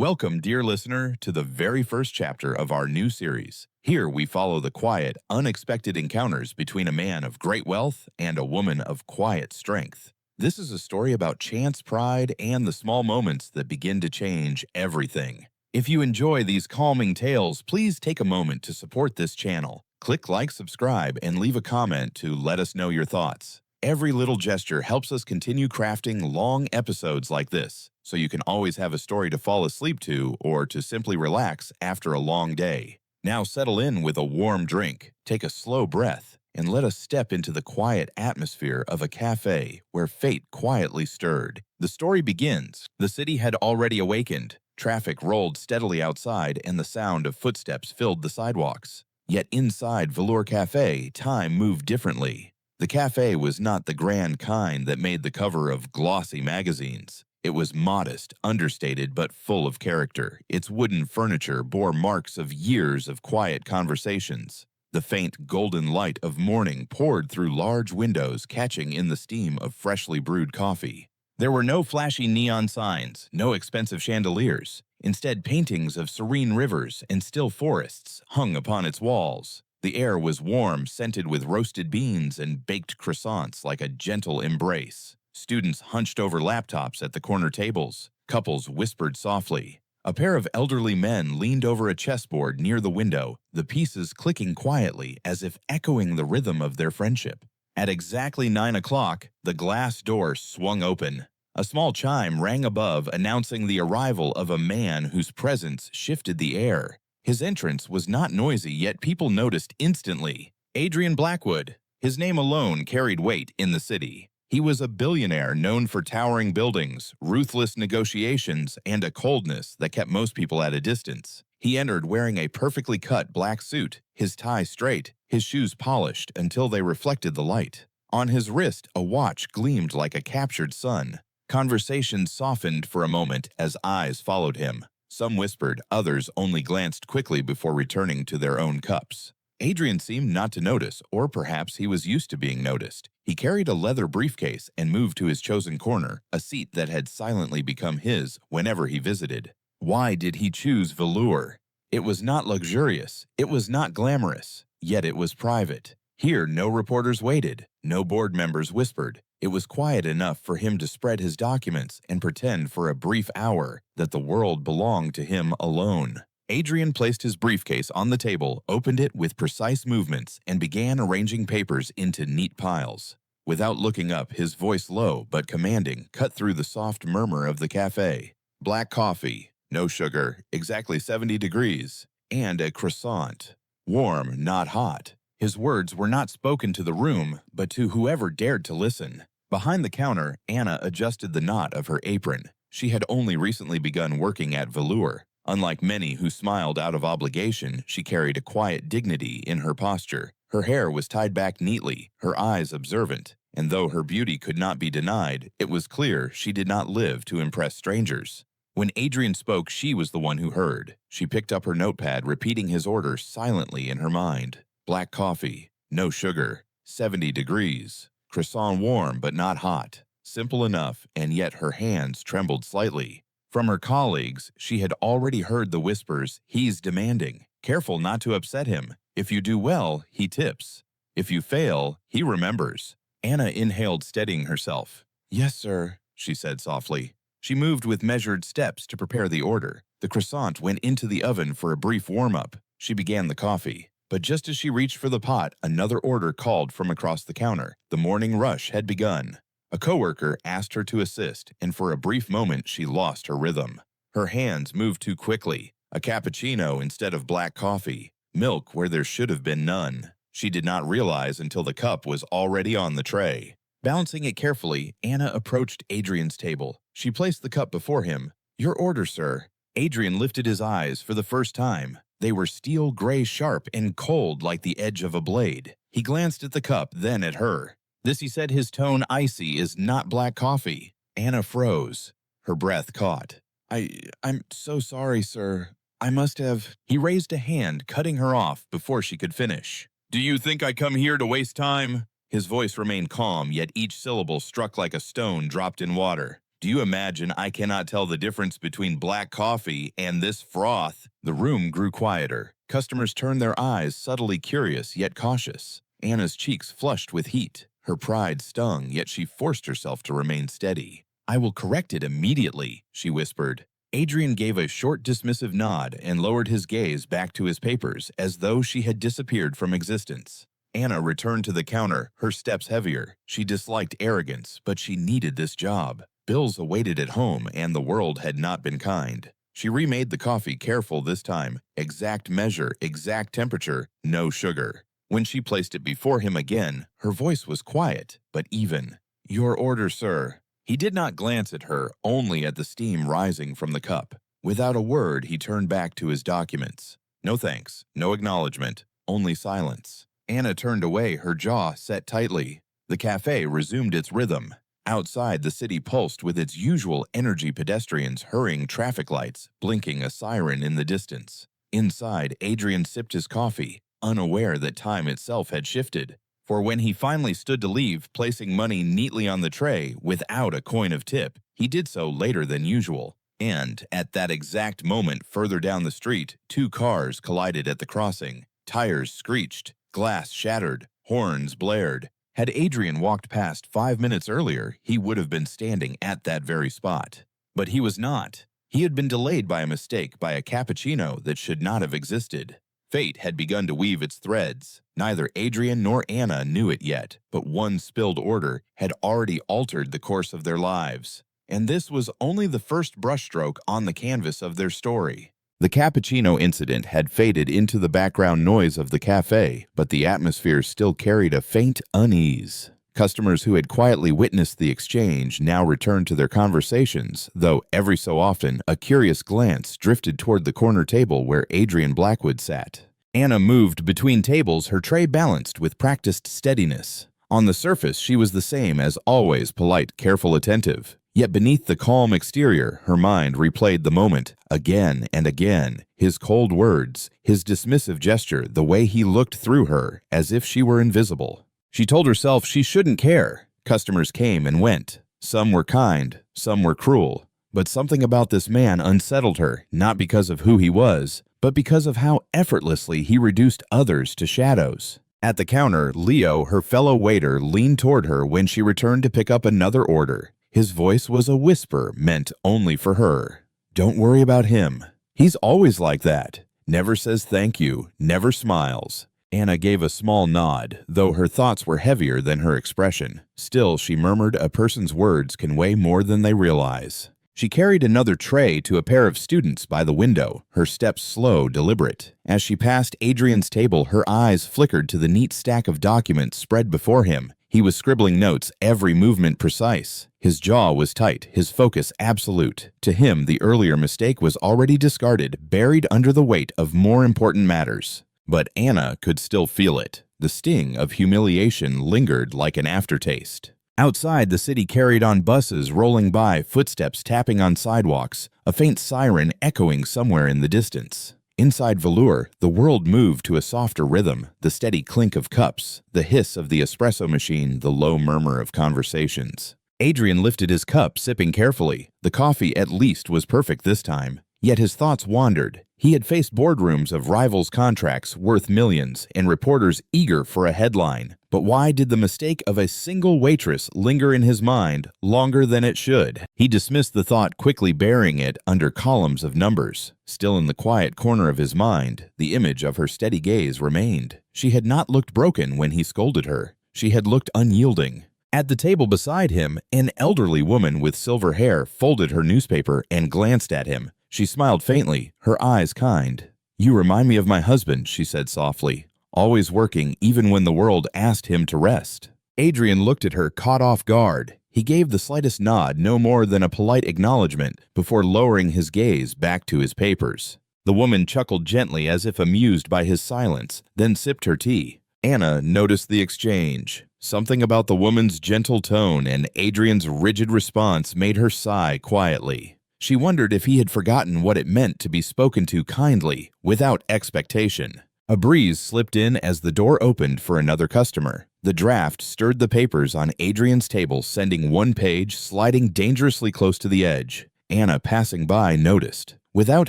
Welcome, dear listener, to the very first chapter of our new series. Here we follow the quiet, unexpected encounters between a man of great wealth and a woman of quiet strength. This is a story about chance, pride, and the small moments that begin to change everything. If you enjoy these calming tales, please take a moment to support this channel. Click like, subscribe, and leave a comment to let us know your thoughts. Every little gesture helps us continue crafting long episodes like this, so you can always have a story to fall asleep to or to simply relax after a long day. Now settle in with a warm drink, take a slow breath, and let us step into the quiet atmosphere of a cafe where fate quietly stirred. The story begins. The city had already awakened. Traffic rolled steadily outside and the sound of footsteps filled the sidewalks. Yet inside Velour Cafe, time moved differently. The cafe was not the grand kind that made the cover of glossy magazines. It was modest, understated, but full of character. Its wooden furniture bore marks of years of quiet conversations. The faint golden light of morning poured through large windows, catching in the steam of freshly brewed coffee. There were no flashy neon signs, no expensive chandeliers. Instead, paintings of serene rivers and still forests hung upon its walls. The air was warm, scented with roasted beans and baked croissants like a gentle embrace. Students hunched over laptops at the corner tables. Couples whispered softly. A pair of elderly men leaned over a chessboard near the window, the pieces clicking quietly as if echoing the rhythm of their friendship. At exactly 9 o'clock, the glass door swung open. A small chime rang above, announcing the arrival of a man whose presence shifted the air. His entrance was not noisy, yet people noticed instantly. Adrian Blackwood. His name alone carried weight in the city. He was a billionaire known for towering buildings, ruthless negotiations, and a coldness that kept most people at a distance. He entered wearing a perfectly cut black suit, his tie straight, his shoes polished until they reflected the light. On his wrist, a watch gleamed like a captured sun. Conversation softened for a moment as eyes followed him. Some whispered, others only glanced quickly before returning to their own cups. Adrian seemed not to notice, or perhaps he was used to being noticed. He carried a leather briefcase and moved to his chosen corner, a seat that had silently become his whenever he visited. Why did he choose velour? It was not luxurious, it was not glamorous, yet it was private. Here no reporters waited, no board members whispered. It was quiet enough for him to spread his documents and pretend for a brief hour that the world belonged to him alone. Adrian placed his briefcase on the table, opened it with precise movements, and began arranging papers into neat piles. Without looking up, his voice low but commanding cut through the soft murmur of the cafe. Black coffee, no sugar, exactly 70 degrees, and a croissant. Warm, not hot. His words were not spoken to the room, but to whoever dared to listen. Behind the counter, Anna adjusted the knot of her apron. She had only recently begun working at Velour. Unlike many who smiled out of obligation, she carried a quiet dignity in her posture. Her hair was tied back neatly, her eyes observant, and though her beauty could not be denied, it was clear she did not live to impress strangers. When Adrian spoke, she was the one who heard. She picked up her notepad, repeating his order silently in her mind. Black coffee, no sugar, 70 degrees. Croissant warm but not hot. Simple enough, and yet her hands trembled slightly. From her colleagues, she had already heard the whispers, "He's demanding. Careful not to upset him. If you do well, he tips. If you fail, he remembers." Anna inhaled, steadying herself. "Yes, sir," she said softly. She moved with measured steps to prepare the order. The croissant went into the oven for a brief warm-up. She began the coffee. But just as she reached for the pot, another order called from across the counter. The morning rush had begun. A coworker asked her to assist, and for a brief moment she lost her rhythm. Her hands moved too quickly. A cappuccino instead of black coffee. Milk where there should have been none. She did not realize until the cup was already on the tray. Balancing it carefully, Anna approached Adrian's table. She placed the cup before him. "Your order, sir." Adrian lifted his eyes for the first time. They were steel gray, sharp, and cold like the edge of a blade. He glanced at the cup, then at her. "This," he said, his tone icy, "is not black coffee." Anna froze. Her breath caught. I'm so sorry, sir. I must have—" He raised a hand, cutting her off before she could finish. "Do you think I come here to waste time?" His voice remained calm, yet each syllable struck like a stone dropped in water. Do you imagine I cannot tell the difference between black coffee and this froth? The room grew quieter. Customers turned their eyes, subtly curious yet cautious. Anna's cheeks flushed with heat. Her pride stung, yet she forced herself to remain steady. "I will correct it immediately," she whispered. Adrian gave a short dismissive nod and lowered his gaze back to his papers as though she had disappeared from existence. Anna returned to the counter, her steps heavier. She disliked arrogance, but she needed this job. Bills awaited at home, and the world had not been kind. She remade the coffee careful this time. Exact measure, exact temperature, no sugar. When she placed it before him again, her voice was quiet, but even. "Your order, sir." He did not glance at her, only at the steam rising from the cup. Without a word, he turned back to his documents. No thanks, no acknowledgement, only silence. Anna turned away, her jaw set tightly. The cafe resumed its rhythm. Outside, the city pulsed with its usual energy, pedestrians hurrying, traffic lights, blinking, a siren in the distance. Inside, Adrian sipped his coffee, unaware that time itself had shifted. For when he finally stood to leave, placing money neatly on the tray without a coin of tip, he did so later than usual. And, at that exact moment further down the street, two cars collided at the crossing. Tires screeched, glass shattered, horns blared. Had Adrian walked past 5 minutes earlier, he would have been standing at that very spot. But he was not. He had been delayed by a mistake, by a cappuccino that should not have existed. Fate had begun to weave its threads. Neither Adrian nor Anna knew it yet, but one spilled order had already altered the course of their lives. And this was only the first brushstroke on the canvas of their story. The cappuccino incident had faded into the background noise of the cafe, but the atmosphere still carried a faint unease. Customers who had quietly witnessed the exchange now returned to their conversations, though every so often a curious glance drifted toward the corner table where Adrian Blackwood sat. Anna moved between tables, her tray balanced with practiced steadiness. On the surface, she was the same as always, polite, careful, attentive. Yet beneath the calm exterior, her mind replayed the moment again and again. His cold words, his dismissive gesture, the way he looked through her, as if she were invisible. She told herself she shouldn't care. Customers came and went. Some were kind, some were cruel. But something about this man unsettled her, not because of who he was, but because of how effortlessly he reduced others to shadows. At the counter, Leo, her fellow waiter, leaned toward her when she returned to pick up another order. His voice was a whisper meant only for her. "Don't worry about him. He's always like that. Never says thank you, never smiles." Anna gave a small nod, though her thoughts were heavier than her expression. Still, she murmured, a person's words can weigh more than they realize. She carried another tray to a pair of students by the window, her steps slow, deliberate. As she passed Adrian's table, her eyes flickered to the neat stack of documents spread before him. He was scribbling notes, every movement precise. His jaw was tight, his focus absolute. To him, the earlier mistake was already discarded, buried under the weight of more important matters. But Anna could still feel it. The sting of humiliation lingered like an aftertaste. Outside, the city carried on buses rolling by, footsteps tapping on sidewalks, a faint siren echoing somewhere in the distance. Inside Velour, the world moved to a softer rhythm, the steady clink of cups, the hiss of the espresso machine, the low murmur of conversations. Adrian lifted his cup, sipping carefully. The coffee, at least, was perfect this time. Yet his thoughts wandered. He had faced boardrooms of rivals' contracts worth millions and reporters eager for a headline. But why did the mistake of a single waitress linger in his mind longer than it should? He dismissed the thought, quickly burying it under columns of numbers. Still in the quiet corner of his mind, the image of her steady gaze remained. She had not looked broken when he scolded her. She had looked unyielding. At the table beside him, an elderly woman with silver hair folded her newspaper and glanced at him. She smiled faintly, her eyes kind. "You remind me of my husband," she said softly, "always working even when the world asked him to rest." Adrian looked at her, caught off guard. He gave the slightest nod, no more than a polite acknowledgement, before lowering his gaze back to his papers. The woman chuckled gently as if amused by his silence, then sipped her tea. Anna noticed the exchange. Something about the woman's gentle tone and Adrian's rigid response made her sigh quietly. She wondered if he had forgotten what it meant to be spoken to kindly, without expectation. A breeze slipped in as the door opened for another customer. The draft stirred the papers on Adrian's table, sending one page sliding dangerously close to the edge. Anna, passing by, noticed. Without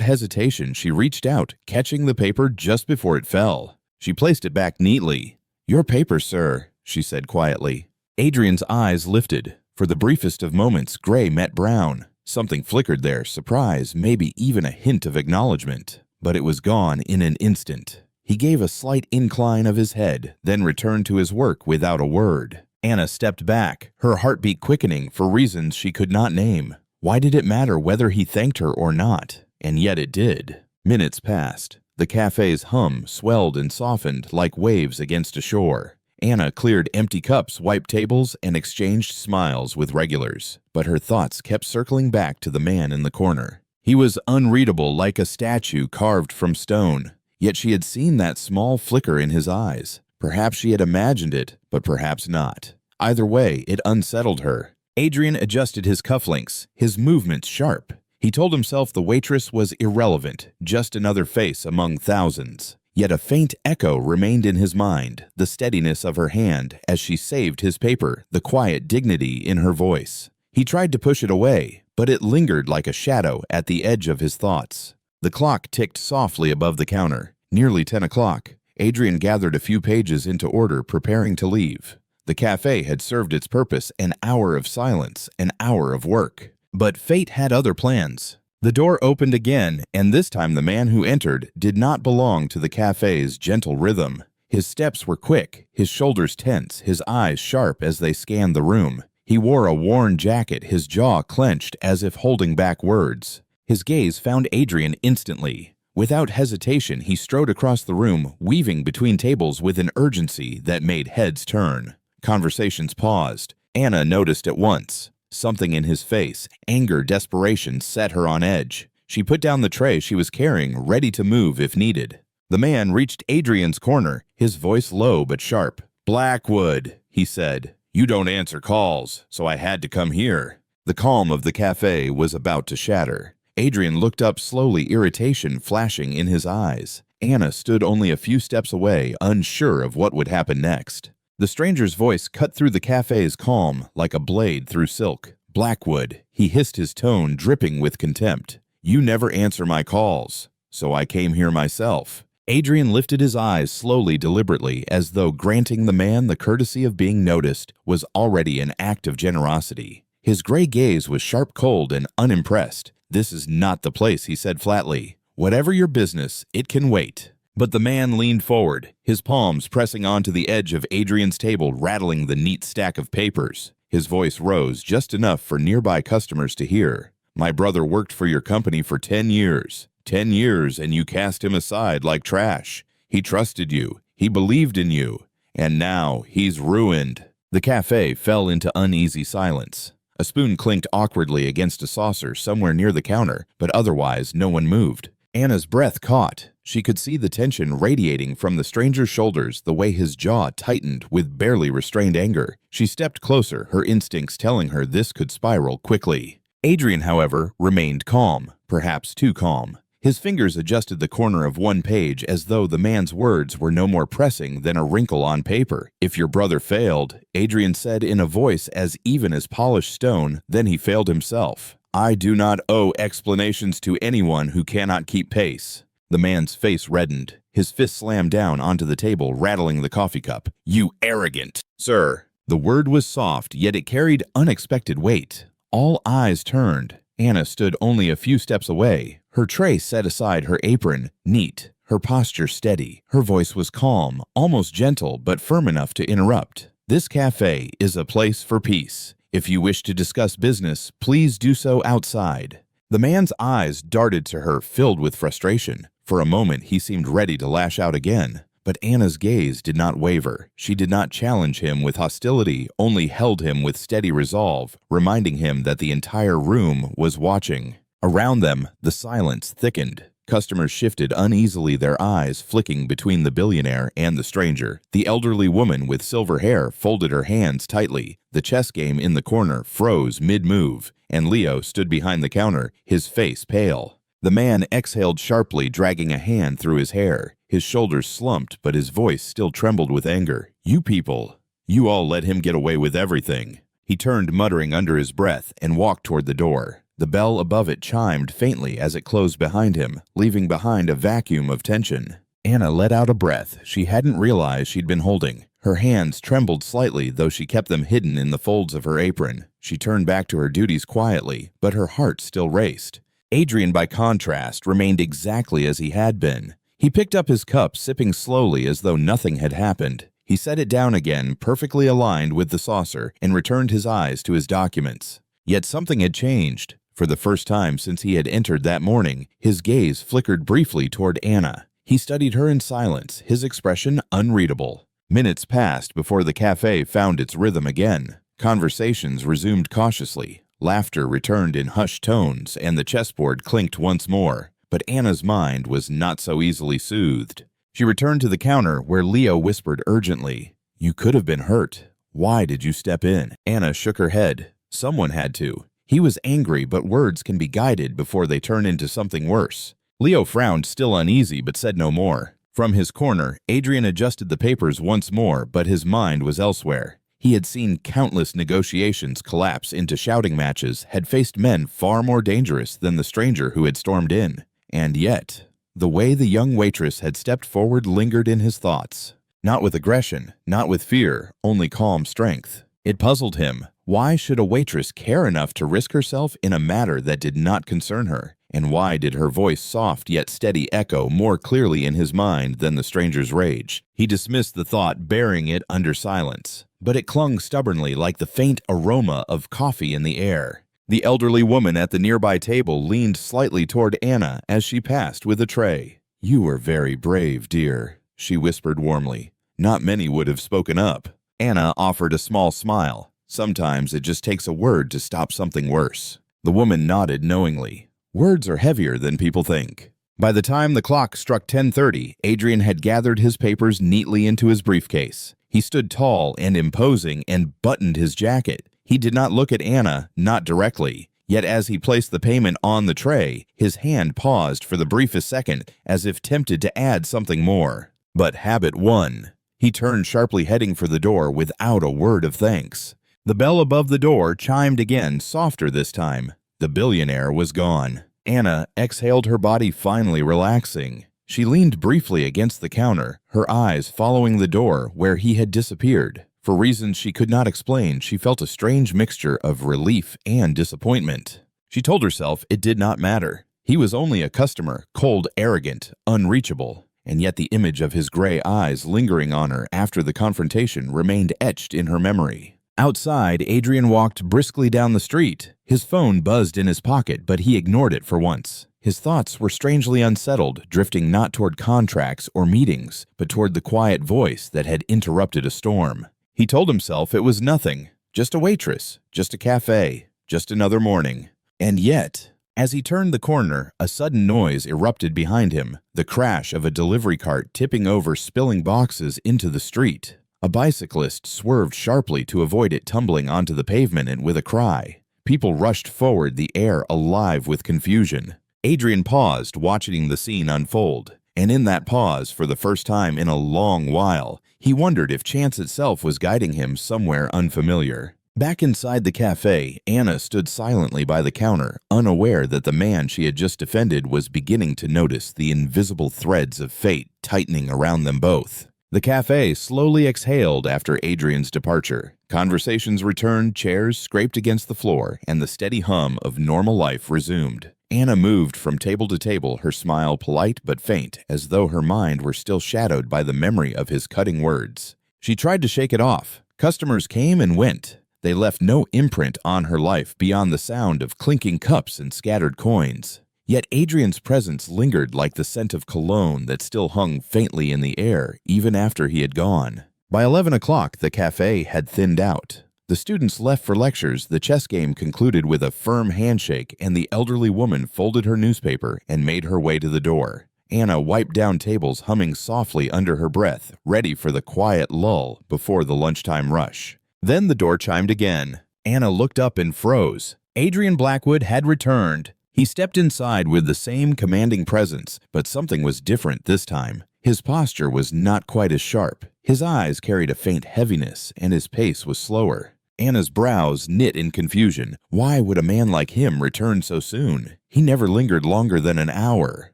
hesitation, she reached out, catching the paper just before it fell. She placed it back neatly. "Your paper, sir," she said quietly. Adrian's eyes lifted. For the briefest of moments, gray met brown. Something flickered there, surprise, maybe even a hint of acknowledgement. But it was gone in an instant. He gave a slight incline of his head, then returned to his work without a word. Anna stepped back, her heartbeat quickening for reasons she could not name. Why did it matter whether he thanked her or not? And yet it did. Minutes passed. The cafe's hum swelled and softened like waves against a shore. Anna cleared empty cups, wiped tables, and exchanged smiles with regulars. But her thoughts kept circling back to the man in the corner. He was unreadable, like a statue carved from stone. Yet she had seen that small flicker in his eyes. Perhaps she had imagined it, but perhaps not. Either way, it unsettled her. Adrian adjusted his cufflinks, his movements sharp. He told himself the waitress was irrelevant, just another face among thousands. Yet a faint echo remained in his mind, the steadiness of her hand as she saved his paper, the quiet dignity in her voice. He tried to push it away, but it lingered like a shadow at the edge of his thoughts. The clock ticked softly above the counter. Nearly 10 o'clock. Adrian gathered a few pages into order, preparing to leave. The cafe had served its purpose, an hour of silence, an hour of work. But fate had other plans. The door opened again, and this time the man who entered did not belong to the cafe's gentle rhythm. His steps were quick, his shoulders tense, his eyes sharp as they scanned the room. He wore a worn jacket, his jaw clenched as if holding back words. His gaze found Adrian instantly. Without hesitation, he strode across the room, weaving between tables with an urgency that made heads turn. Conversations paused. Anna noticed at once. Something in his face, anger, desperation, set her on edge. She put down the tray she was carrying, ready to move if needed. The man reached Adrian's corner, his voice low but sharp. "Blackwood," he said. "You don't answer calls, so I had to come here." The calm of the cafe was about to shatter. Adrian looked up slowly, irritation flashing in his eyes. Anna stood only a few steps away, unsure of what would happen next. The stranger's voice cut through the cafe's calm like a blade through silk. "Blackwood," he hissed, his tone dripping with contempt. "You never answer my calls, so I came here myself." Adrian lifted his eyes slowly, deliberately, as though granting the man the courtesy of being noticed was already an act of generosity. His gray gaze was sharp, cold, and unimpressed. "This is not the place," he said flatly. "Whatever your business, it can wait." But the man leaned forward, his palms pressing onto the edge of Adrian's table, rattling the neat stack of papers. His voice rose just enough for nearby customers to hear. "My brother worked for your company for 10 years. 10 years, and you cast him aside like trash. He trusted you. He believed in you. And now he's ruined." The cafe fell into uneasy silence. A spoon clinked awkwardly against a saucer somewhere near the counter, but otherwise no one moved. Anna's breath caught. She could see the tension radiating from the stranger's shoulders, the way his jaw tightened with barely restrained anger. She stepped closer, her instincts telling her this could spiral quickly. Adrian, however, remained calm, perhaps too calm. His fingers adjusted the corner of one page as though the man's words were no more pressing than a wrinkle on paper. "If your brother failed," Adrian said in a voice as even as polished stone, "then he failed himself. I do not owe explanations to anyone who cannot keep pace." The man's face reddened. His fist slammed down onto the table, rattling the coffee cup. "You arrogant!" "Sir." The word was soft, yet it carried unexpected weight. All eyes turned. Anna stood only a few steps away, her tray set aside, her apron neat, her posture steady. Her voice was calm, almost gentle, but firm enough to interrupt. "This cafe is a place for peace. If you wish to discuss business, please do so outside." The man's eyes darted to her, filled with frustration. For a moment, he seemed ready to lash out again. But Anna's gaze did not waver. She did not challenge him with hostility, only held him with steady resolve, reminding him that the entire room was watching. Around them, the silence thickened. Customers shifted uneasily, their eyes flicking between the billionaire and the stranger. The elderly woman with silver hair folded her hands tightly. The chess game in the corner froze mid-move, and Leo stood behind the counter, his face pale. The man exhaled sharply, dragging a hand through his hair. His shoulders slumped, but his voice still trembled with anger. "You people, You all let him get away with everything." He turned muttering under his breath and walked toward the door. The bell above it chimed faintly as it closed behind him, leaving behind a vacuum of tension. Anna let out a breath she hadn't realized she'd been holding. Her hands trembled slightly, though she kept them hidden in the folds of her apron. She turned back to her duties quietly, but her heart still raced. Adrian, by contrast, remained exactly as he had been. He picked up his cup, sipping slowly as though nothing had happened. He set it down again, perfectly aligned with the saucer, and returned his eyes to his documents. Yet something had changed. For the first time since he had entered that morning, his gaze flickered briefly toward Anna. He studied her in silence, his expression unreadable. Minutes passed before the cafe found its rhythm again. Conversations resumed cautiously. Laughter returned in hushed tones, and the chessboard clinked once more. But Anna's mind was not so easily soothed. She returned to the counter where Leo whispered urgently, "You could have been hurt. Why did you step in?" Anna shook her head. Someone had to. He was angry, but words can be guided before they turn into something worse. Leo frowned, still uneasy, but said no more. From his corner, Adrian adjusted the papers once more, but his mind was elsewhere. He had seen countless negotiations collapse into shouting matches, had faced men far more dangerous than the stranger who had stormed in. And yet, the way the young waitress had stepped forward lingered in his thoughts. Not with aggression, not with fear, only calm strength. It puzzled him. Why should a waitress care enough to risk herself in a matter that did not concern her? And why did her voice, soft yet steady, echo more clearly in his mind than the stranger's rage? He dismissed the thought, bearing it under silence. But it clung stubbornly like the faint aroma of coffee in the air. The elderly woman at the nearby table leaned slightly toward Anna as she passed with a tray. "You were very brave, dear," she whispered warmly. "Not many would have spoken up." Anna offered a small smile. Sometimes it just takes a word to stop something worse. The woman nodded knowingly. Words are heavier than people think. By the time the clock struck 10:30, Adrian had gathered his papers neatly into his briefcase. He stood tall and imposing and buttoned his jacket. He did not look at Anna, not directly. Yet as he placed the payment on the tray, his hand paused for the briefest second, as if tempted to add something more. But habit won. He turned sharply, heading for the door without a word of thanks. The bell above the door chimed again, softer this time. The billionaire was gone. Anna exhaled, her body finally relaxing. She leaned briefly against the counter, her eyes following the door where he had disappeared. For reasons she could not explain, she felt a strange mixture of relief and disappointment. She told herself it did not matter. He was only a customer, cold, arrogant, unreachable. And yet the image of his gray eyes lingering on her after the confrontation remained etched in her memory. Outside, Adrian walked briskly down the street. His phone buzzed in his pocket, but he ignored it for once. His thoughts were strangely unsettled, drifting not toward contracts or meetings, but toward the quiet voice that had interrupted a storm. He told himself it was nothing, just a waitress, just a cafe, just another morning. And yet, as he turned the corner, a sudden noise erupted behind him, the crash of a delivery cart tipping over, spilling boxes into the street. A bicyclist swerved sharply to avoid it tumbling onto the pavement, and with a cry, people rushed forward, the air alive with confusion. Adrian paused, watching the scene unfold. And in that pause, for the first time in a long while, he wondered if chance itself was guiding him somewhere unfamiliar. Back inside the cafe, Anna stood silently by the counter, unaware that the man she had just defended was beginning to notice the invisible threads of fate tightening around them both. The cafe slowly exhaled after Adrian's departure. Conversations returned, chairs scraped against the floor, and the steady hum of normal life resumed. Anna moved from table to table, her smile polite but faint, as though her mind were still shadowed by the memory of his cutting words. She tried to shake it off. Customers came and went. They left no imprint on her life beyond the sound of clinking cups and scattered coins. Yet Adrian's presence lingered like the scent of cologne that still hung faintly in the air even after he had gone. By 11 o'clock, the cafe had thinned out. The students left for lectures, the chess game concluded with a firm handshake, and the elderly woman folded her newspaper and made her way to the door. Anna wiped down tables, humming softly under her breath, ready for the quiet lull before the lunchtime rush. Then the door chimed again. Anna looked up and froze. Adrian Blackwood had returned. He stepped inside with the same commanding presence, but something was different this time. His posture was not quite as sharp. His eyes carried a faint heaviness, and his pace was slower. Anna's brows knit in confusion. Why would a man like him return so soon? He never lingered longer than an hour.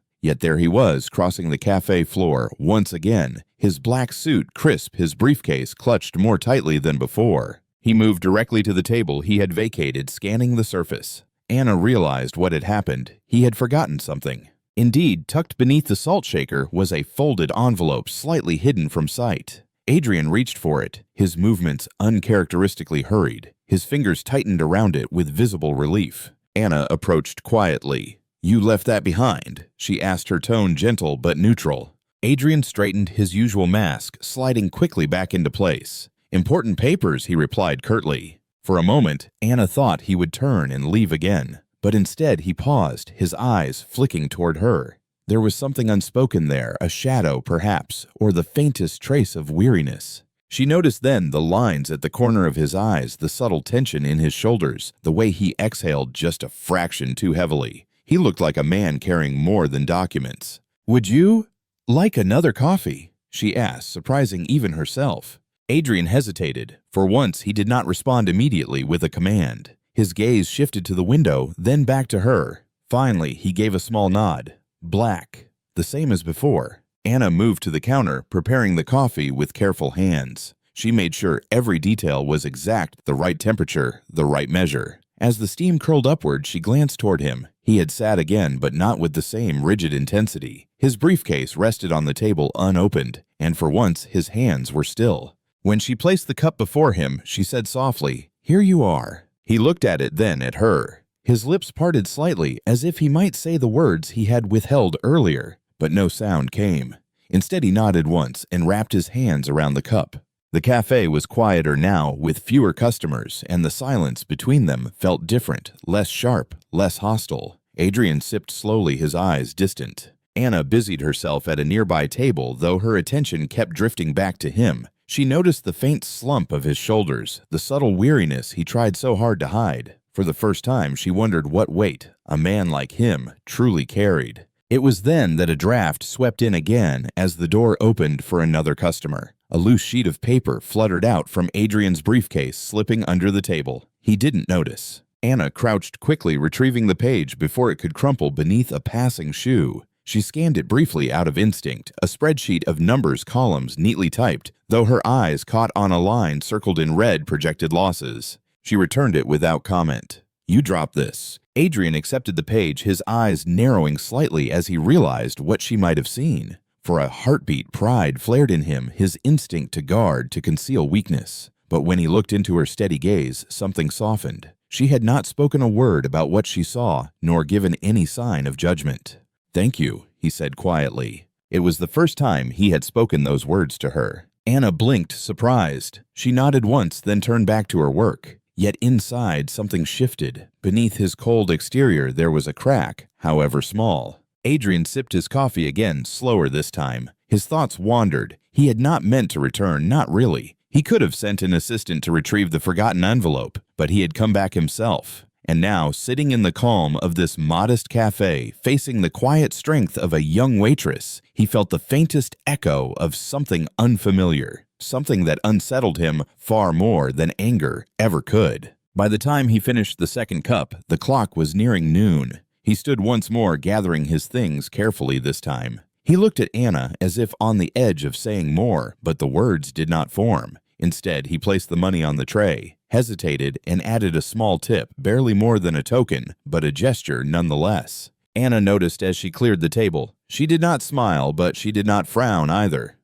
Yet there he was, crossing the cafe floor once again, his black suit crisp, his briefcase clutched more tightly than before. He moved directly to the table he had vacated, scanning the surface. Anna realized what had happened. He had forgotten something. Indeed, tucked beneath the salt shaker was a folded envelope slightly hidden from sight. Adrian reached for it, his movements uncharacteristically hurried. His fingers tightened around it with visible relief. Anna approached quietly. "You left that behind?" she asked, her tone gentle but neutral. Adrian straightened his usual mask, sliding quickly back into place. "Important papers," he replied curtly. For a moment, Anna thought he would turn and leave again, but instead he paused, his eyes flicking toward her. There was something unspoken there, a shadow perhaps, or the faintest trace of weariness. She noticed then the lines at the corner of his eyes, the subtle tension in his shoulders, the way he exhaled just a fraction too heavily. He looked like a man carrying more than documents. "Would you like another coffee?" she asked, surprising even herself. Adrian hesitated. For once, he did not respond immediately with a command. His gaze shifted to the window, then back to her. Finally, he gave a small nod. Black, the same as before. Anna moved to the counter, preparing the coffee with careful hands. She made sure every detail was exact, the right temperature, the right measure. As the steam curled upward, she glanced toward him. He had sat again, but not with the same rigid intensity. His briefcase rested on the table unopened, and for once his hands were still. When she placed the cup before him, she said softly, "Here you are." He looked at it, then at her. His lips parted slightly, as if he might say the words he had withheld earlier, but no sound came. Instead, he nodded once and wrapped his hands around the cup. The cafe was quieter now, with fewer customers, and the silence between them felt different, less sharp, less hostile. Adrian sipped slowly, his eyes distant. Anna busied herself at a nearby table, though her attention kept drifting back to him. She noticed the faint slump of his shoulders, the subtle weariness he tried so hard to hide. For the first time, she wondered what weight a man like him truly carried. It was then that a draft swept in again as the door opened for another customer. A loose sheet of paper fluttered out from Adrian's briefcase, slipping under the table. He didn't notice. Anna crouched quickly, retrieving the page before it could crumple beneath a passing shoe. She scanned it briefly out of instinct, a spreadsheet of numbers columns neatly typed, though her eyes caught on a line circled in red projected losses. She returned it without comment. "You dropped this." Adrian accepted the page, his eyes narrowing slightly as he realized what she might have seen. For a heartbeat, pride flared in him, his instinct to guard, to conceal weakness. But when he looked into her steady gaze, something softened. She had not spoken a word about what she saw, nor given any sign of judgment. "Thank you," he said quietly. It was the first time he had spoken those words to her. Anna blinked, surprised. She nodded once, then turned back to her work. Yet inside, something shifted. Beneath his cold exterior, there was a crack, however small. Adrian sipped his coffee again, slower this time. His thoughts wandered. He had not meant to return, not really. He could have sent an assistant to retrieve the forgotten envelope, but he had come back himself. And now, sitting in the calm of this modest cafe, facing the quiet strength of a young waitress, he felt the faintest echo of something unfamiliar, something that unsettled him far more than anger ever could. By the time he finished the second cup, the clock was nearing noon. He stood once more, gathering his things carefully this time. He looked at Anna as if on the edge of saying more, but the words did not form. Instead, he placed the money on the tray, hesitated, and added a small tip, barely more than a token, but a gesture nonetheless. Anna noticed as she cleared the table. She did not smile, but she did not frown either.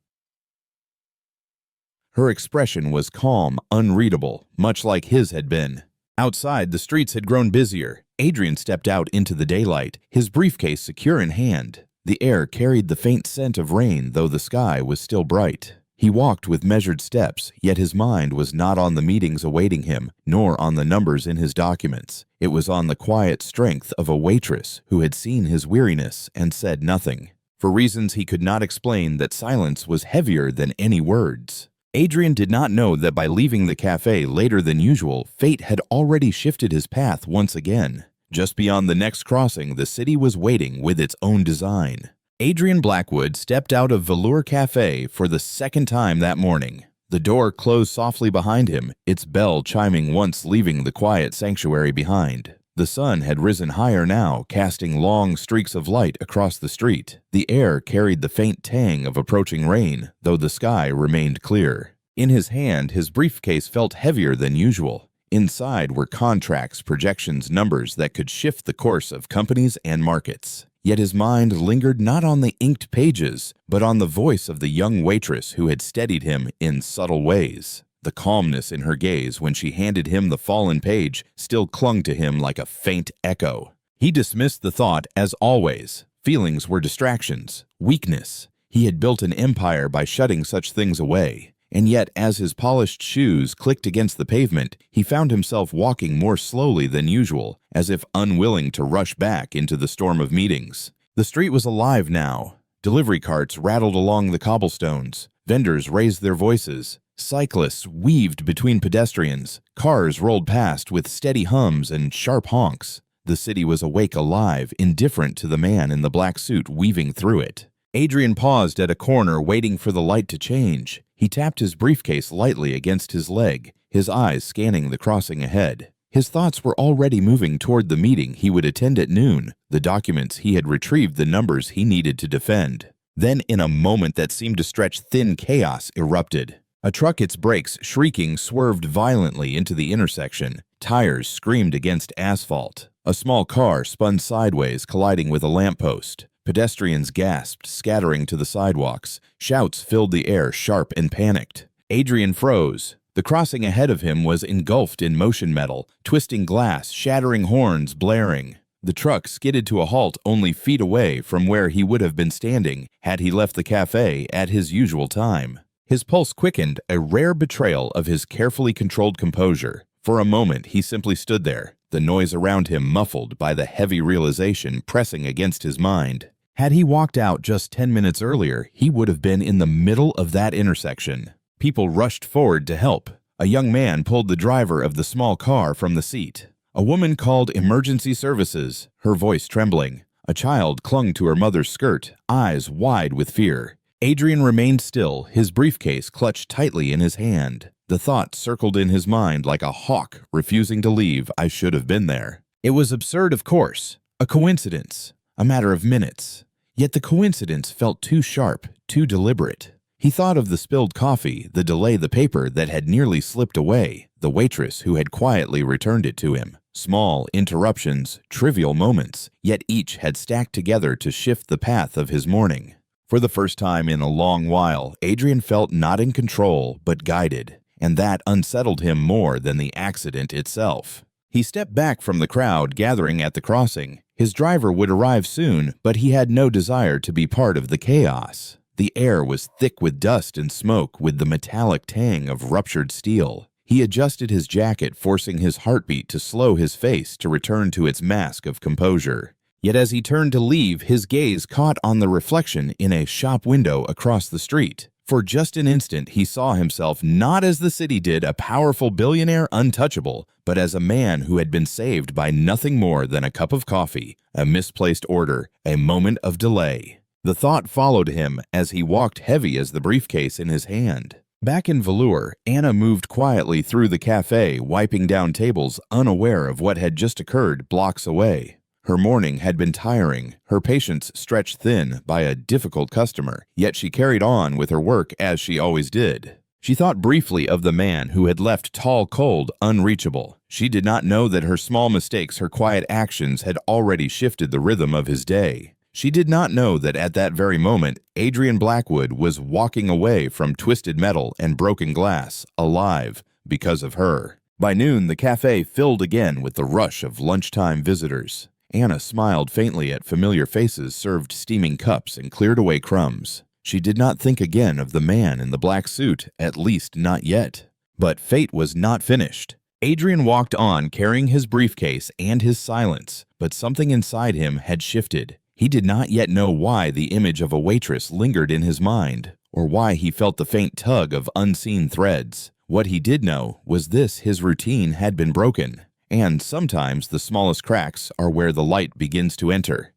Her expression was calm, unreadable, much like his had been. Outside, the streets had grown busier. Adrian stepped out into the daylight, his briefcase secure in hand. The air carried the faint scent of rain, though the sky was still bright. He walked with measured steps, yet his mind was not on the meetings awaiting him, nor on the numbers in his documents. It was on the quiet strength of a waitress who had seen his weariness and said nothing. For reasons he could not explain, that silence was heavier than any words. Adrian did not know that by leaving the cafe later than usual, fate had already shifted his path once again. Just beyond the next crossing, the city was waiting with its own design. Adrian Blackwood stepped out of Velour Cafe for the second time that morning. The door closed softly behind him, its bell chiming once leaving the quiet sanctuary behind. The sun had risen higher now, casting long streaks of light across the street. The air carried the faint tang of approaching rain, though the sky remained clear. In his hand, his briefcase felt heavier than usual. Inside were contracts, projections, numbers that could shift the course of companies and markets. Yet his mind lingered not on the inked pages, but on the voice of the young waitress who had steadied him in subtle ways. The calmness in her gaze when she handed him the fallen page still clung to him like a faint echo. He dismissed the thought as always. Feelings were distractions, weakness. He had built an empire by shutting such things away. And yet, as his polished shoes clicked against the pavement, he found himself walking more slowly than usual, as if unwilling to rush back into the storm of meetings. The street was alive now. Delivery carts rattled along the cobblestones. Vendors raised their voices. Cyclists weaved between pedestrians. Cars rolled past with steady hums and sharp honks. The city was awake, alive, indifferent to the man in the black suit weaving through it. Adrian paused at a corner, waiting for the light to change. He tapped his briefcase lightly against his leg, his eyes scanning the crossing ahead. His thoughts were already moving toward the meeting he would attend at noon, the documents he had retrieved, the numbers he needed to defend. Then, in a moment that seemed to stretch thin, chaos erupted. A truck, its brakes shrieking, swerved violently into the intersection. Tires screamed against asphalt. A small car spun sideways, colliding with a lamppost. Pedestrians gasped, scattering to the sidewalks. Shouts filled the air, sharp and panicked. Adrian froze. The crossing ahead of him was engulfed in motion metal, twisting glass, shattering horns, blaring. The truck skidded to a halt only feet away from where he would have been standing had he left the cafe at his usual time. His pulse quickened, a rare betrayal of his carefully controlled composure. For a moment, he simply stood there, the noise around him muffled by the heavy realization pressing against his mind. Had he walked out just 10 minutes earlier, he would have been in the middle of that intersection. People rushed forward to help. A young man pulled the driver of the small car from the seat. A woman called emergency services, her voice trembling. A child clung to her mother's skirt, eyes wide with fear. Adrian remained still, his briefcase clutched tightly in his hand. The thought circled in his mind like a hawk refusing to leave. I should have been there. It was absurd, of course. A coincidence. A matter of minutes. Yet the coincidence felt too sharp, too deliberate. He thought of the spilled coffee, the delay, the paper that had nearly slipped away, the waitress who had quietly returned it to him. Small interruptions, trivial moments, yet each had stacked together to shift the path of his morning. For the first time in a long while, Adrian felt not in control, but guided, and that unsettled him more than the accident itself. He stepped back from the crowd gathering at the crossing. His driver would arrive soon, but he had no desire to be part of the chaos. The air was thick with dust and smoke, with the metallic tang of ruptured steel. He adjusted his jacket, forcing his heartbeat to slow his face to return to its mask of composure. Yet as he turned to leave, his gaze caught on the reflection in a shop window across the street. For just an instant, he saw himself not as the city did, a powerful billionaire untouchable, but as a man who had been saved by nothing more than a cup of coffee, a misplaced order, a moment of delay. The thought followed him as he walked, heavy as the briefcase in his hand. Back in Velour, Anna moved quietly through the cafe, wiping down tables, unaware of what had just occurred blocks away. Her morning had been tiring, her patience stretched thin by a difficult customer, yet she carried on with her work as she always did. She thought briefly of the man who had left tall cold unreachable. She did not know that her small mistakes, her quiet actions had already shifted the rhythm of his day. She did not know that at that very moment, Adrian Blackwood was walking away from twisted metal and broken glass, alive, because of her. By noon, the cafe filled again with the rush of lunchtime visitors. Anna smiled faintly at familiar faces, served steaming cups, and cleared away crumbs. She did not think again of the man in the black suit, at least not yet. But fate was not finished. Adrian walked on, carrying his briefcase and his silence, but something inside him had shifted. He did not yet know why the image of a waitress lingered in his mind, or why he felt the faint tug of unseen threads. What he did know was this: his routine had been broken. And sometimes the smallest cracks are where the light begins to enter.